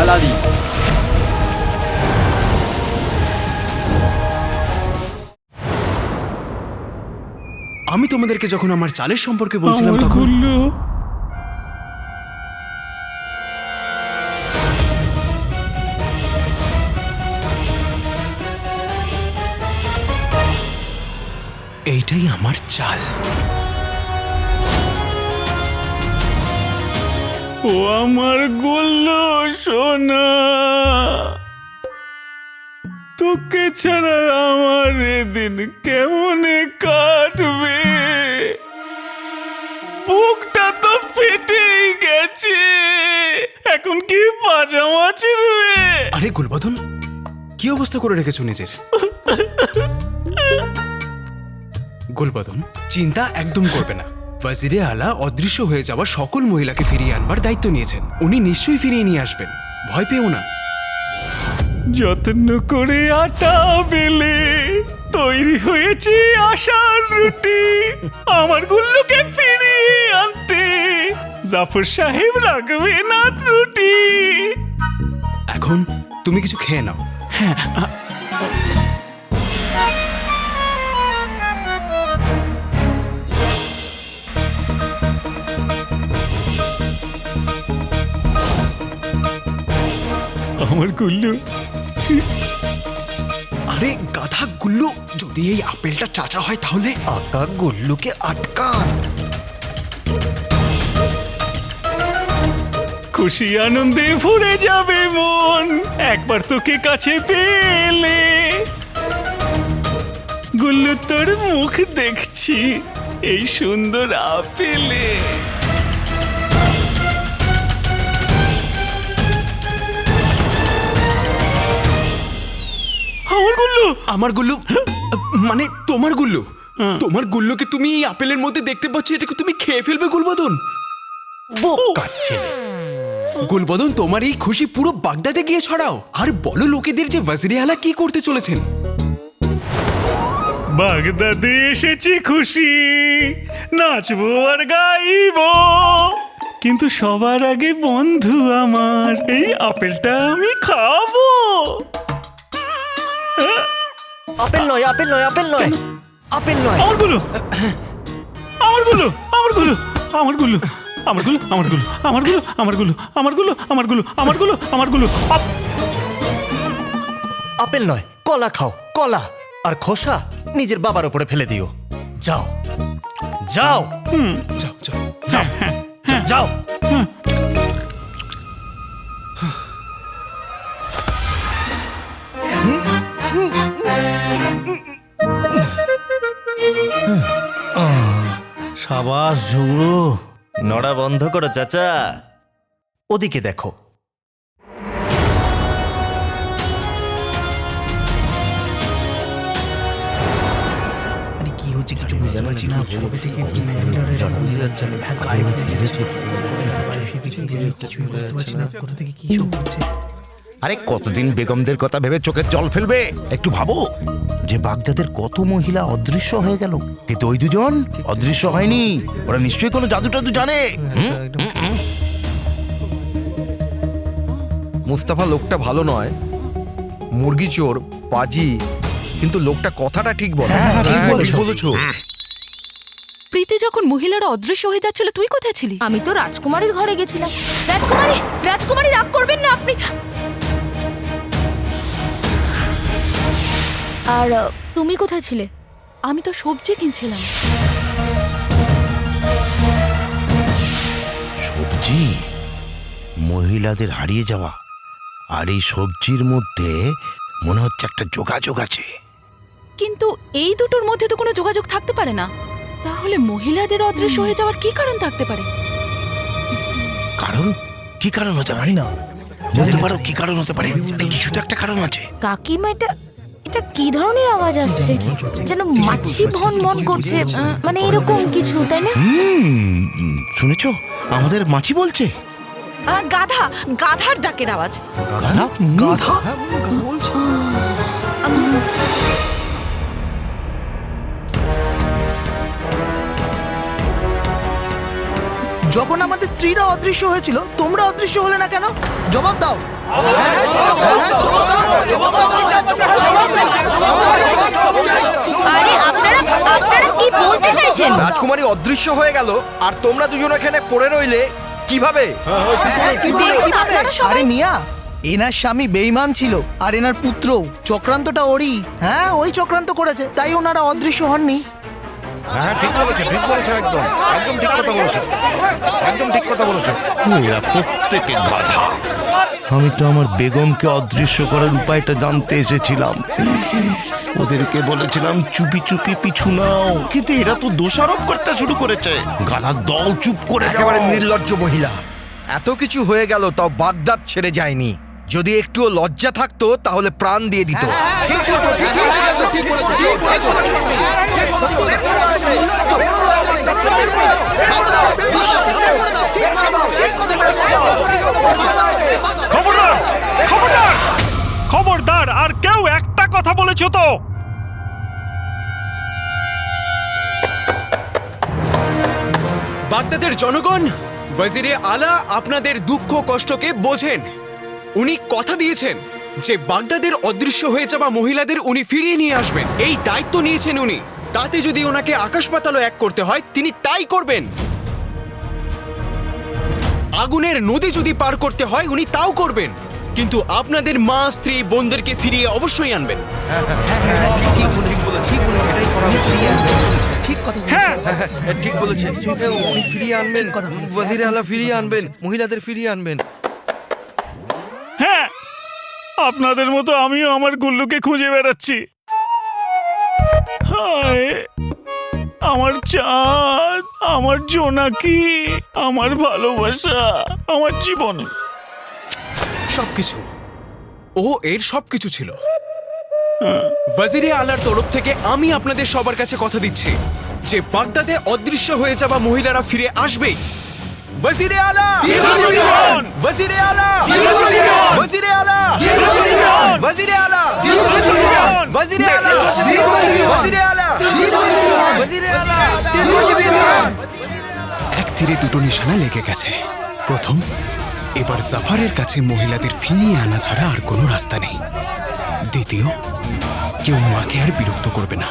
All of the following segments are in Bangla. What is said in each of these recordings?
হেলালি। আমি তোমাদেরকে যখন আমার চালের সম্পর্কে বলছিলাম তখন এইটাই আমার চাল। ও আমার গুল্লু সোনা, তোকে ছাড়া আমার এদিন কেমনে কাটবে? বুকটা তো ফেটেই গেছে, এখন কি পাজামা ছিড়বে? আরে গুলবদন, কি অবস্থা করে রেখেছো নিজের? গুলবদন, চিন্তা একদম করবে না। ওয়াজিরে আলা অদৃশ্য হয়ে যাওয়া সকল মহিলাকে ফিরিয়ে আনবার দায়িত্ব নিয়েছেন। উনি নিশ্চয়ই ফিরিয়ে নিয়ে আসবেন, ভয় পেও না। যত্ন করে আটা বেলে তৈরি হয়েছে আশার রুটি, আমার গুল্লুকে ফিরিয়ে আনতে জাফর সাহেব রাখবে না ত্রুটি। এখন তুমি কিছু খেয়ে নাও। আমার গুল্লু, আরে গাধা গুল্লু, যদি এই আপেলটা চাচা হয় তাহলে আকা গুল্লুকে আটকান। খুশি আনন্দে ভরে যাবে মন একবার তোকে কাছে পেলে। গুল্লু, তোর মুখ দেখছি এই সুন্দর আপেলে। আমার গুল্লু, আমার গুল্লু মানে তোমার গুল্লু। তোমার গুল্লুকে তুমি এই আপেলের মধ্যে দেখতে পাচ্ছ, এটাকে তুমি খেয়ে ফেলবে গুলবদন। বোকা ছেলে। গুলবদন, তোমার এই খুশি পুরো বাগদাদে গিয়ে ছড়াও, আর বলো লোকেদের যে ওয়াজিরে আলা কি করতে চলেছেন। বাগদাদে এসেছি খুশি, নাচবো আর গাইবো, কিন্তু সবার আগে বন্ধু আমার এই আপেলটা আমি খাবো। আপেল নয়, আপেল নয়, আপেল নয়, আপেল নয়। আমার গুলো, আমার গুলো, আমার গুলো, আমার গুলো, আমার গুলো, আমার গুলো, আমার গুলো, আমার গুলো, আমার গুলো, আমার গুলো, আমার গুলো, আমার গুলো। আপেল নয়, কলা খাও, কলা। আর খোসা নিজের বাবার উপরে ফেলে দিও। যাও যাও যাও যাও। যাও যাও। সাবাস ঝুড়ো। নড়া বন্ধ করো চাচা, ওদিকে দেখো। কি হচ্ছে কিছু বুঝতে পারছি না। কবে থেকে কিছুই বুঝতে পারছি না, কোথা থেকে কি সব হচ্ছে। আরে কতদিন বেগমদের কথা ভেবে চোখের জল ফেলবে? একটু ভাবো যে বাগদাদের কত মহিলা অদৃশ্য হয়ে গেল, কিন্তু ওই দুজন অদৃশ্য হয়নি। ওরা নিশ্চয়ই কোনো জাদু টাদু জানে। মুস্তাফা লোকটা ভালো নয়, মুরগি চোর, পাজি, কিন্তু লোকটা কথাটা ঠিক বলে। ঠিক বলেছো। প্রীতি, যখন মহিলারা অদৃশ্য হয়ে যাচ্ছিল তুই কোথায় ছিলি? আমি তো রাজকুমারীর ঘরে গেছিলাম। রাজকুমারী, রাজকুমারী রাগ করবেন না আপনি। আর তুমি কোথায় ছিলে? আমি তো সবজি কিনছিলাম। সবজি, মহিলাদের হারিয়ে যাওয়া আর এই সবজির মধ্যে মনে হচ্ছে একটা যোগাযোগ আছে। কিন্তু এই দুটোর মধ্যে তো কোনো যোগাযোগ থাকতে পারে না। তাহলে মহিলাদের অদৃশ্য হয়ে যাওয়ার কি কারণ থাকতে পারে? কারণ? কি কারণ হতে পারে? না বলতে পারো কি কারণ হতে পারে? কিছু তো একটা কারণ আছে। কাকিমা, এটা কি ধরনের আওয়াজ আসছে? যেন মাছি ভন ভন করছে, মানে এরকম কিছু, তাই না? শুনেছো, আমাদের মাছি বলছে। গাধা, গাধার ডাকের আওয়াজ। গাধা? গাধা? যখন আমাদের স্ত্রীরা অদৃশ্য হয়েছিল তোমরা অদৃশ্য হলে না কেন? জবাব দাও। আরে আপনারা আপনারা কি বলতে চাইছেন? রাজকুমারী অদৃশ্য হয়ে গেল আর তোমরা দুজন এখানে পড়ে রইলে কিভাবে? দেখুন আপনারা সবাই আরে মিয়া, এনার স্বামী বেঈমান ছিল আর এনার পুত্র চক্রান্তটা ওরই। হ্যাঁ, ওই চক্রান্ত করেছে, তাই ওনারা অদৃশ্য হননি। হ্যাঁ ঠিক বলেছো, ঠিক বলেছো, একদম একদম ঠিক কথা বলেছো, একদম ঠিক কথা বলেছো। এরা প্রত্যেকে গাধা। আমি তো আমার বেগমকে অদৃশ্য করার উপায়টা জানতে এসেছিলাম। ওদেরকে বলেছিলাম চুপি চুপি পিছু নাও, কিন্তু এরা তো দোষারোপ করতে শুরু করেছে। গাধার দল, চুপ করে একেবারে যাও। নির্লজ্জ মহিলা। এত কিছু হয়ে গেল তাও বাগদাদ ছেড়ে যায়নি। যদি একটুও লজ্জা থাকতো তাহলে প্রাণ দিয়ে দিত। খবরদার, খবরদার, খবরদার, আর কেউ একটা কথা বলেছো তো? বাগদাদের জনগণ, ওয়াজিরে আলা আপনাদের দুঃখ কষ্টকে বোঝেন। উনি কথা দিয়েছেন যে বাগদাদের অদৃশ্য হয়ে যাওয়া মহিলাদের উনি ফিরিয়ে নিয়ে আসবেন। এই দায়িত্ব নিয়েছেন উনি। তাতে যদি ওনাকে আকাশ পাতালও এক করতে হয় তিনি তাই করবেন। আগুনের নদী যদি পার করতে হয় উনি তাও করবেন। কিন্তু আপনাদের মা, স্ত্রী, বোনদেরকে ফিরিয়ে অবশ্যই আনবেন। ঠিক কথা হ্যাঁ, বলেছেন। ঠিক বলেছে, উনি ফিরিয়ে আনবেন, কথা বলেছে। ওয়াজিরে আলা ফিরিয়ে আনবেন, মহিলাদের ফিরিয়ে আনবেন। হ্যাঁ, আপনাদের মতো আমিও আমার গুল্লুকে খুঁজে বেড়াচ্ছি। হায়, আমার চাঁদ, আমার জোনাকি, আমার ভালোবাসা, আমার জীবন। সবকিছু ও এর সবকিছু ছিল। ওয়াজিরে আলার তরফ থেকে আমি আপনাদের সবার কাছে কথা দিচ্ছি যে বাগদাদে অদৃশ্য হয়ে যাওয়া মহিলারা ফিরে আসবেই। ওয়াজিরে আলা, ওয়াজিরে আলা, ওয়াজিরে আলা, ওয়াজিরে আলা, ওয়াজিরে আলা, ওয়াজিরে আলা, ওয়াজিরে আলা। এক তীরে দুটো নিশানা লেগে গেছে। প্রথম, এবার জাফারের কাছে মহিলাদের ফিরিয়ে আনা ছাড়া আর কোনো রাস্তা নেই। দ্বিতীয়, কেউ মাকে আর বিরক্ত করবে না।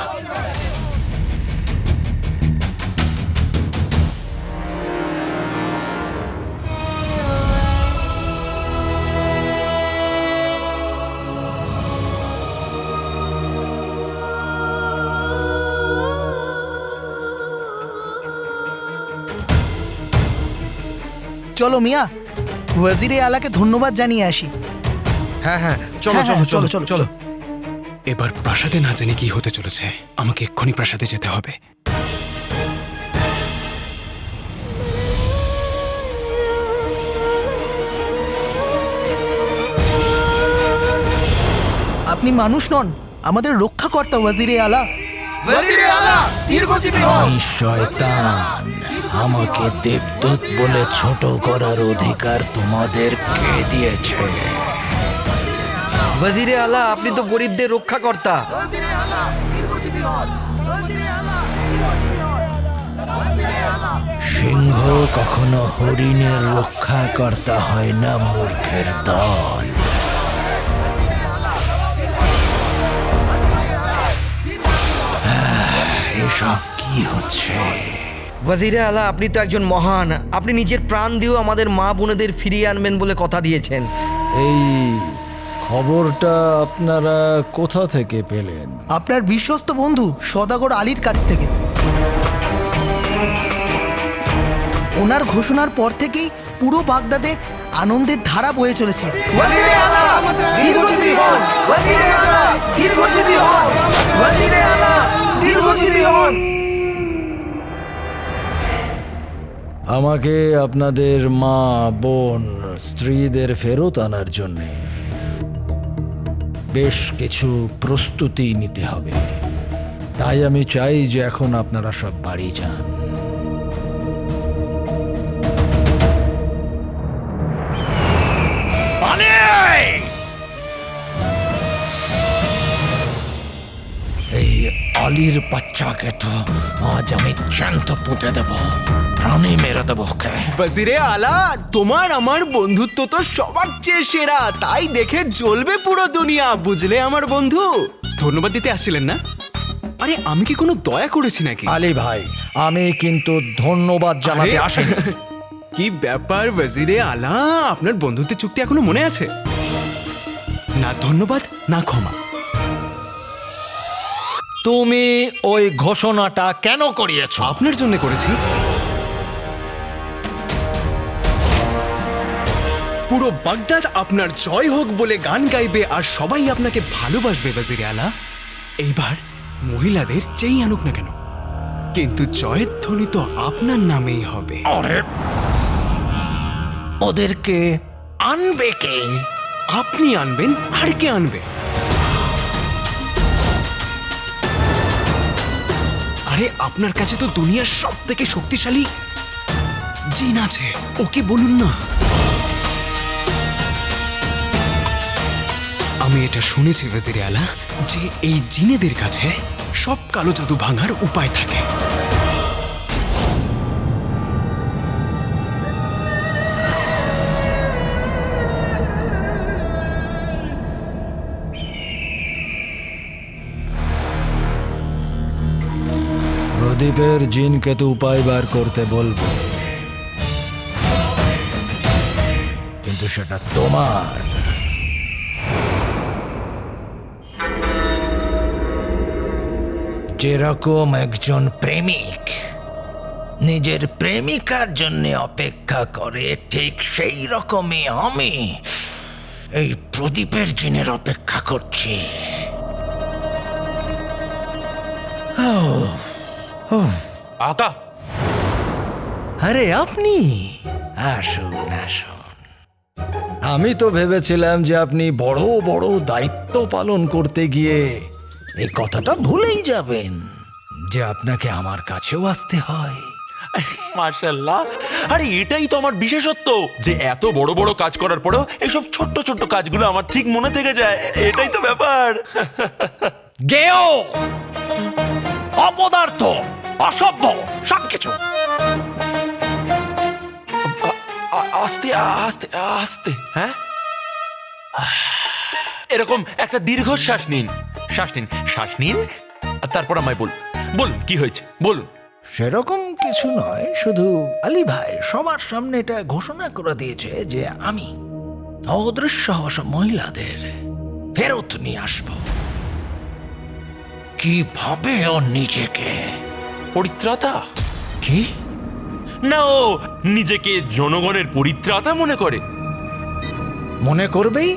চলো মিয়া, ওয়াজিরে আলাকে ধন্যবাদ জানিয়ে আসি। হ্যাঁ হ্যাঁ, চলো হ্যাঁ, চলো চলো, চলো চলো, চলো। এবার প্রাসাদে না জানি কি হতে চলেছে। আমাকে এক্ষুনি প্রাসাদে যেতে হবে। আপনি মানুষ নন, আমাদের রক্ষাকর্তা ওয়াজিরে আলা। ওয়াজিরে আলা দীর্ঘজীবী হও। শয়তান, আমাকে দেবদূত বলে ছোট করার অধিকার তোমাদের কে দিয়েছে? ওয়াজিরে আলা, আপনি তো গরিবদের রক্ষাকর্তা। সিংহ কখনো হরিণের রক্ষাকর্তা হয় না, মূর্খের দল। এসব কি হচ্ছে? ওয়াজিরে আলা, আপনি তো একজন মহান। আপনি নিজের প্রাণ দিয়েও আমাদের মা বোনেদের ফিরিয়ে আনবেন বলে কথা দিয়েছেন। এই খবরটা আপনারা কোথা থেকে পেলেন? আপনার বিশ্বস্ত বন্ধু সদাগর আলীর কাছ থেকে। ওনার ঘোষণার পর থেকেই পুরো বাগদাদে আনন্দের ধারা বয়ে চলেছে। ওয়াজিরে আলা দীর্ঘজীবী হন, ওয়াজিরে আলা দীর্ঘজীবী হন, ওয়াজিরে আলা দীর্ঘজীবী হন। আমাকে আপনাদের মা, বোন, স্ত্রীদের ফেরত আনার জন্যে বেশ কিছু প্রস্তুতি নিতে হবে। তাই আমি চাই যে এখন আপনারা সব বাড়ি যান। এই আলীর বাচ্চাকে তো আজ আমি জ্যান্ত পুঁতে দেব, প্রাণে মেরে দেবো ওকে। ওয়াজিরে আলা, তোমার আমার বন্ধুত্ব তো সবার চেয়ে সেরা, তাই দেখে জ্বলবে পুরো দুনিয়া, বুঝলে আমার বন্ধু? ধন্যবাদ দিতে আসছিলেন না? আরে আমি কি কোনো দয়া করেছি নাকি? আলী ভাই, আমি কিন্তু ধন্যবাদ জানাতে আরে, আসিনি। কি ব্যাপার ওয়াজিরে আলা, আপনার বন্ধুত্বের চুক্তি এখনো মনে আছে? না ধন্যবাদ, না ক্ষমা। তুমি ওই ঘোষণাটা কেন করিয়েছ? আপনার জন্য করেছি। পুরো বাগদাদ আপনার জয় হোক বলে গান গাইবে আর সবাই আপনাকে ভালোবাসবে ওয়াজিরে আলা। এইবার মহিলাদের যেই আনুক না কেন, কিন্তু জয়ের ধ্বনি তো আপনার নামেই হবে। আরে, ওদেরকে আনবে কে? আপনি আনবেন, আর কে আনবে? আরে আপনার কাছে তো দুনিয়ার সব থেকে শক্তিশালী জিন আছে, ওকে বলুন না। আমি এটা শুনেছি ওয়াজিরে আলা, যে এই জিনেদের কাছে সব কালো জাদু ভাঙার উপায় থাকে। প্রদীপের জিনকে তো উপায় বার করতে বলবো, কিন্তু সেটা তোমার। যেরকম একজন প্রেমিক নিজের প্রেমিকার জন্য অপেক্ষা করে, ঠিক সেই রকমই আমি এই প্রদীপের জিনের অপেক্ষা করছি। আকা, আরে আপনি আসুন আসুন। আমি তো ভেবেছিলাম যে আপনি বড় বড় দায়িত্ব পালন করতে গিয়ে এই কথাটা ভুলেই যাবেন যে আপনাকে আমার কাছেও আসতে হয়। মাশাআল্লাহ, আরে এটাই তো আমার বিশেষত্ব, যে এত বড় বড় কাজ করার পরেও এইসব ছোট্ট ছোট্ট কাজগুলো আমার ঠিক মনে থেকে যায়। এটাই তো ব্যাপার। গেও, অপদার্থ, অসভ্য সবকিছু। আস্তে আস্তে আস্তে, হ্যাঁ, এরকম একটা দীর্ঘশ্বাস নিন, শ্বাস নিন, শ্বাস নিন, আর তারপর আমায় বলুন কি হয়েছে, বলুন। সেরকম কিছু নয়, শুধু আলী ভাই সবার সামনে এটা ঘোষণা করে দিয়েছে যে আমি অদৃশ্য হওয়া সব মহিলাদের ফেরত নিয়ে আসব। কিভাবে ও নিজেকে পরিত্রাতা? কি না, ও নিজেকে জনগণের পরিত্রাতা মনে করে। মনে করবেই,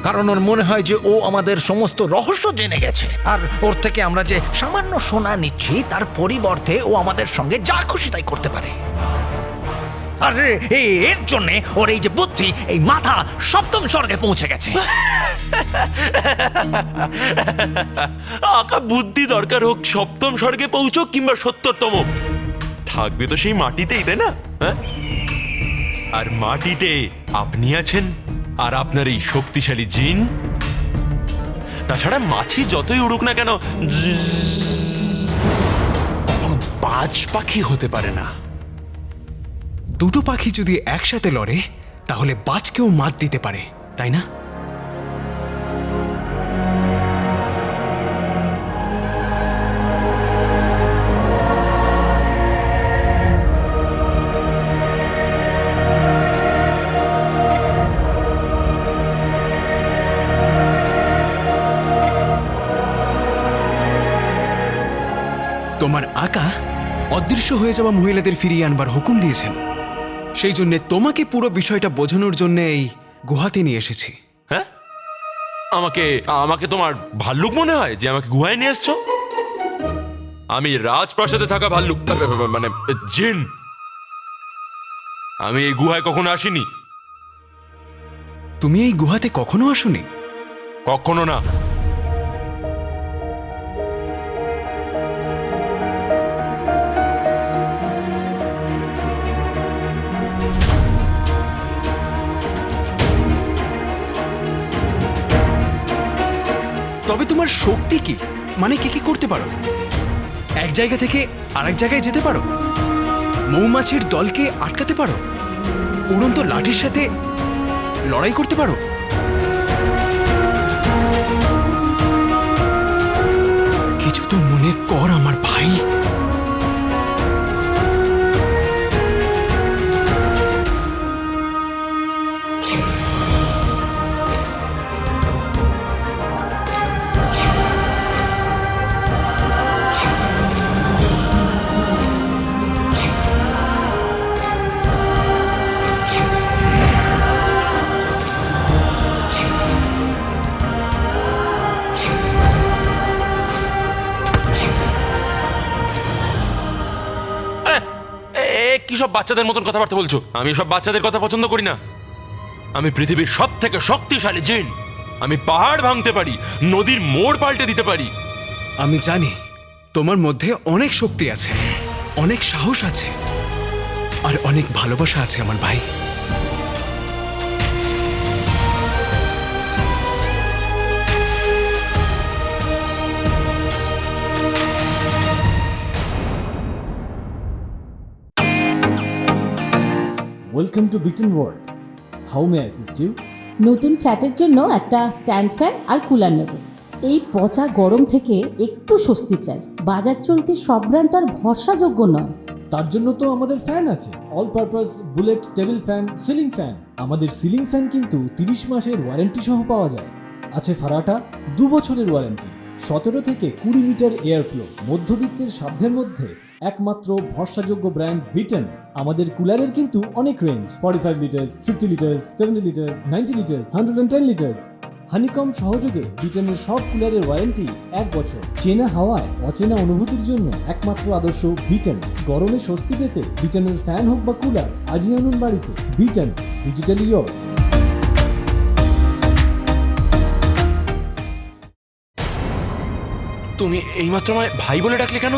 কারণ ওর মনে হয় যে ও আমাদের সমস্ত রহস্য জেনে গেছে, আর ওর থেকে আমরা যে সামান্য সোনা নিচ্ছি তার পরিবর্তে ও আমাদের সঙ্গে যা খুশি তাই করতে পারে। আর এর জন্য ওর এই যে বুদ্ধি, এই মাথা সপ্তম স্বর্গে পৌঁছে গেছে। আকা, বুদ্ধি দরকার হোক সপ্তম স্বর্গে পৌঁছক কিংবা ৭০তম, থাকবে তো সেই মাটিতেই, তাই না? হ্যাঁ, আর মাটিতে আপনি আছেন, আর আপনার এই শক্তিশালী জিন। তাছাড়া মাছি যতই উড়ুক না কেন, কখনো বাজ পাখি হতে পারে না। দুটো পাখি যদি একসাথে লড়ে তাহলে বাজকেও মাত দিতে পারে, তাই না? তোমার আকা অদৃশ্য হয়ে যাওয়া মহিলাদের ফিরিয়ে আনবার হুকুম দিয়েছেন, সেই জন্য তোমাকে পুরো বিষয়টা বোঝানোর জন্য এই গুহাতে নিয়ে এসেছি। হ্যাঁ, আমাকে তোমার ভাল্লুক মনে হয় যে আমাকে গুহায় নিয়ে এসছো? আমি রাজপ্রাসাদে থাকা ভাল্লুক, মানে জিন। আমি এই গুহায় কখনো আসিনি। তুমি এই গুহাতে কখনো আসোনি? কখনো না। তবে তোমার শক্তি কি? মানে কি কি করতে পারো? এক জায়গা থেকে আরেক জায়গায় যেতে পারো, মৌমাছির দলকে আটকাতে পারো, উড়ন্ত লাঠির সাথে লড়াই করতে পারো। কিছু তো মনে কর আমার ভাই। কি সব বাচ্চাদের মতন কথাবার্তা বলছো? আমি সব বাচ্চাদের কথা পছন্দ করি না। আমি পৃথিবীর সব থেকে শক্তিশালী জিন। আমি পাহাড় ভাঙতে পারি, নদীর মোড় পাল্টে দিতে পারি। আমি জানি তোমার মধ্যে অনেক শক্তি আছে, অনেক সাহস আছে, আর অনেক ভালোবাসা আছে আমার ভাই। Welcome to Biten world. How may I assist you? নতুন ফ্ল্যাটের জন্য একটা স্ট্যান্ড ফ্যান আর কুলার নেব। এই পচা গরম থেকে একটু স্বস্তি চাই। বাজার চলতে সব ব্র্যান্ড আর ভরসাযোগ্য নয়। তার জন্য তো আমাদের ফ্যান আছে, all purpose bullet table fan, ceiling fan. আমাদের সিলিং ফ্যান কিন্তু 30 মাসের ওয়ারেন্টি সহ পাওয়া যায়। আছে ফারাটা 2 বছরের ওয়ারেন্টি, 17 থেকে 20 মিটার এয়ার ফ্লো। মধ্যবিত্তের সাধ্যের মধ্যে একমাত্র ভরসাযোগ্য ব্র্যান্ড বিটেন। আমাদের কুলারের কিন্তু অনেক range, 45 litres, 50 litres, 70 litres, 90 litres, 110 litres. Honeycomb সহযোগে বিটেনের সব কুলারের ওয়ারেন্টি 1 বছর। চেনা হাওয়ায় অচেনা অনুভূতির জন্য একমাত্র আদর্শ বিটেন। গরমে স্বস্তি পেতে বিটেনের ফ্যান হোক বা কুলার, আজই আনুন বাড়িতে। Beaten, digitally years. তুমি এইমাত্র আমায় ভাই বলে ডাকলে কেন?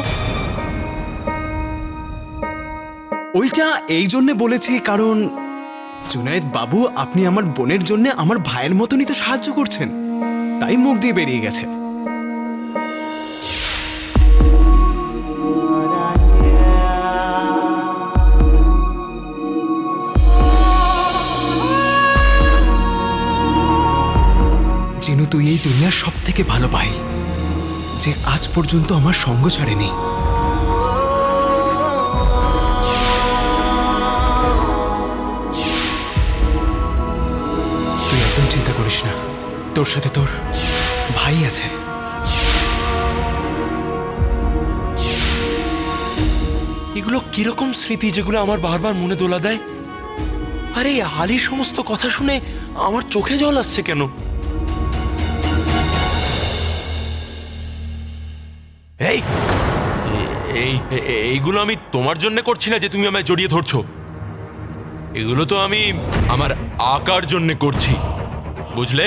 ওইটা এই জন্যে বলেছি কারণ জুনায়েদ বাবু, আপনি আমার বোনের জন্য আমার ভাইয়ের মতনই তো সাহায্য করছেন, তাই মুখ দিয়ে বেরিয়ে গেছে। জিনু, তুই এই দুনিয়ার সব থেকে ভালো ভাই, যে আজ পর্যন্ত আমার সঙ্গ ছাড়েনি। চিন্তা করিস না, তোর সাথে তোর ভাই আছে। এগুলো কিরকম স্মৃতি যেগুলো আমার বারবার মনে দোলা দেয়? আরে আলীর সমস্ত কথা শুনে আমার চোখে জল আসছে কেন? এই এইগুলো আমি তোমার জন্য করছি না যে তুমি আমায় জড়িয়ে ধরছো। এগুলো তো আমি আমার আকার জন্য করছি, বুঝলে?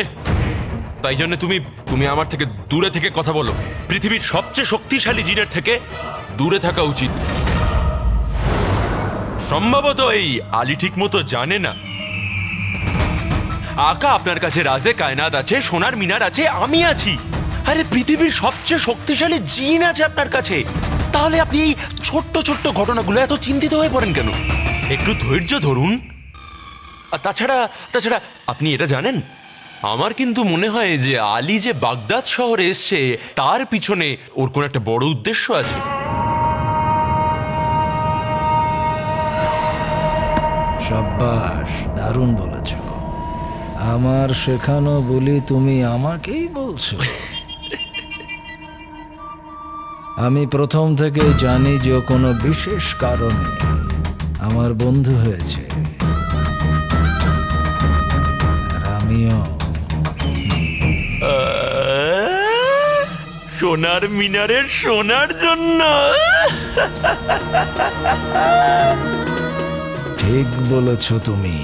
তাই জন্য তুমি আমার থেকে দূরে থেকে কথা বলো। পৃথিবীর সবচেয়ে শক্তিশালী জিনের থেকে দূরে থাকা উচিত। সম্ভবত এই আলী ঠিক মতো জানে না আকা আপনার কাছে রাজে কায়নাত আছে, সোনার মিনার আছে, আমি আছি। আরে পৃথিবীর সবচেয়ে শক্তিশালী জিন আছে আপনার কাছে। তাহলে আপনি এই ছোট্ট ছোট্ট ঘটনাগুলো এত চিন্তিত হয়ে পড়েন কেন? একটু ধৈর্য ধরুন। আর তাছাড়া আপনি এটা জানেন, আমার কিন্তু মনে হয় যে আলী যে বাগদাদ শহরে এসছে তার পিছনে ওর কোন একটা বড় উদ্দেশ্য আছে। সাব্বাস, দারুণ বলেছ। আমার শেখানো বলি তুমি আমাকেই বলছো? আমি প্রথম থেকে জানি যে কোনো বিশেষ কারণে আমার বন্ধু হয়েছে, আর আমিও। সোনার মিনারের সোনার জন্য? ঠিক বলেছ তুমি।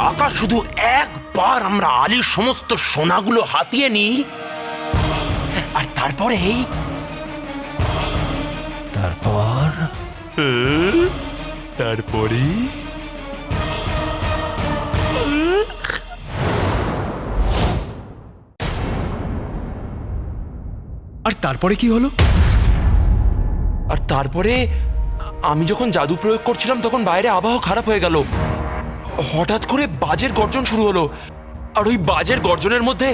আকা, শুধু একবার আমরা আলীর সমস্ত সোনাগুলো হাতিয়ে নিই, আর তারপরে আর তারপরে কি হলো? আর তারপরে আমি যখন জাদু প্রয়োগ করছিলাম তখন বাইরে আবহাওয়া খারাপ হয়ে গেল। হঠাৎ করে বাজের গর্জন শুরু হলো, আর ওই বাজের গর্জনের মধ্যে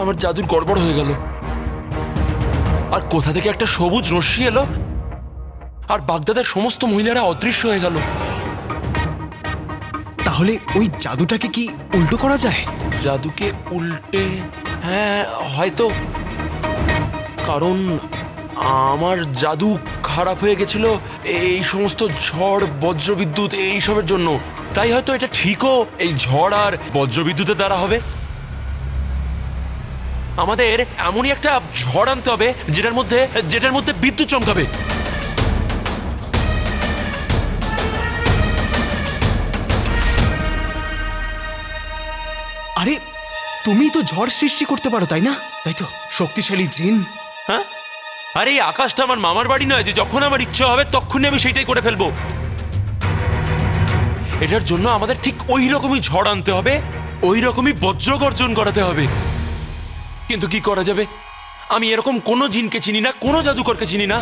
আমার জাদুর গড়বড় হয়ে গেল। আর কোথা থেকে একটা সবুজ রশ্মি এলো, আর বাগদাদের সমস্ত মহিলারা অদৃশ্য হয়ে গেল। তাহলে ওই জাদুটাকে কি উল্টো করা যায়? জাদুকে উল্টে? হ্যাঁ, হয়তো। কারণ আমার জাদু খারাপ হয়ে গেছিল এই সমস্ত ঝড় বজ্রবিদ্যুৎ এইসবের জন্য। তাই হয়তো এটা ঠিকও এই ঝড় আর বজ্রবিদ্যুতের দ্বারা হবে। আমাদের এমনই একটা ঝড় আনতে হবে যেটার মধ্যে বিদ্যুৎ চমকাবে। আরে তুমি তো ঝড় সৃষ্টি করতে পারো, তাই না? তাই তো, শক্তিশালী জিন। হ্যাঁ, আরে এই আকাশটা আমার মামার বাড়ি নয় যে যখন আমার ইচ্ছা হবে তখনই আমি সেইটাই করে ফেলবো। এটার জন্য আমাদের ঠিক ওই রকমই ঝড় আনতে হবে, ওই রকমই বজ্রগর্জন করাতে হবে। কিন্তু কি করা যাবে? আমি এরকম কোনো জিনকে চিনি না, কোনো জাদুকরকে চিনি না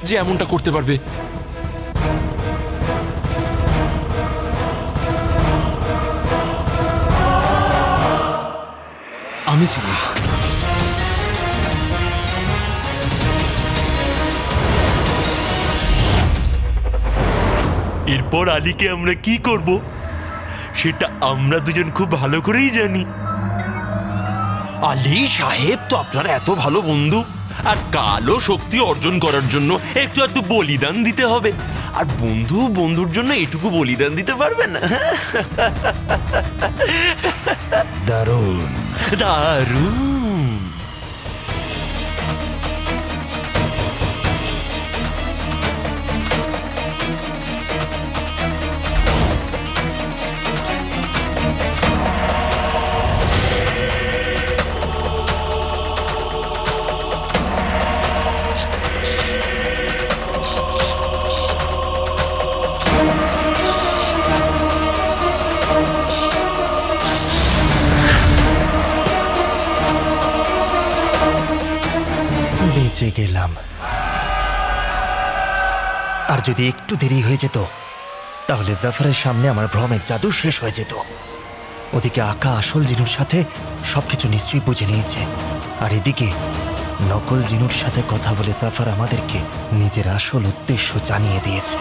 যে এমনটা করতে পারবে। আমি চিনি। এরপর আলীকে আমরা কি করব সেটা আমরা দুজন খুব ভালো করেই জানি। আলী সাহেব তো আপনার এত ভালো বন্ধু, আর কালো শক্তি অর্জন করার জন্য একটু একটু বলিদান দিতে হবে। আর বন্ধু বন্ধুর জন্য এটুকু বলিদান দিতে পারবে না? দারুণ। দারুণ। বেঁচে গেলাম। আর যদি একটু দেরি হয়ে যেত তাহলে জাফরের সামনে আমার ভ্রমের জাদু শেষ হয়ে যেত। ওদিকে আকা আসল জিনুর সাথে সবকিছু নিশ্চয়ই বুঝে নিয়েছে, আর এদিকে নকল জিনুর সাথে কথা বলে জাফর আমাদেরকে নিজের আসল উদ্দেশ্য জানিয়ে দিয়েছে।